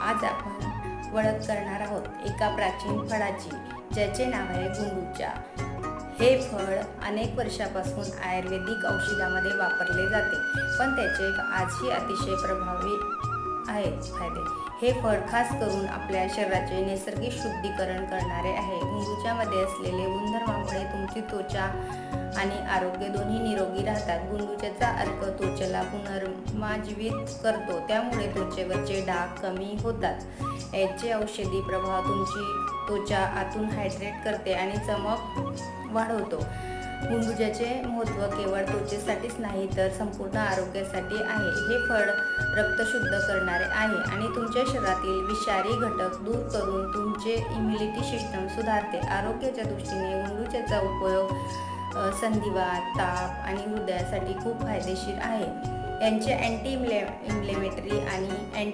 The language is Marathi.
आज आपण ओळख करणार आहोत एका प्राचीन फळाची, ज्याचे नाव आहे गुंडूचा। हे फळ अनेक वर्षापासून आयुर्वेदिक औषधामध्ये वापरले जाते, पण त्याचे आजही अतिशय प्रभावी आहेत फायदे। हे फळ खास करून आपल्या शरीराचे नैसर्गिक शुद्धीकरण करणारे आहे। गुंडूच्यामध्ये असलेले गुणधर्मामुळे तुमची त्वचा आणि आरोग्य दोन्ही निरोगी राहतात। गुंडूच्याचा अर्क त्वचेला पुनर्जीवित करतो, त्यामुळे त्वचेवरचे डाग कमी होतात। याचे औषधी प्रभाव तुमची त्वचा आतून हायड्रेट करते आणि चमक वाढवतो। गुंडूच्याचे महत्त्व केवळ त्वचेसाठीच नाही तर संपूर्ण आरोग्यासाठी आहे। हे फळ रक्त शुद्ध करणारे आहे आणि तुमच्या शरीरातील विषारी घटक दूर करून तुमचे इम्युनिटी सिस्टम सुधारते। आरोग्याच्या दृष्टीने गुंडूच्याचा उपयोग संधिवात, ताप आणि हृदयासाठी खूप फायदेशीर आहे। यांचे अँटी इन्फ्लेमेटरी आणि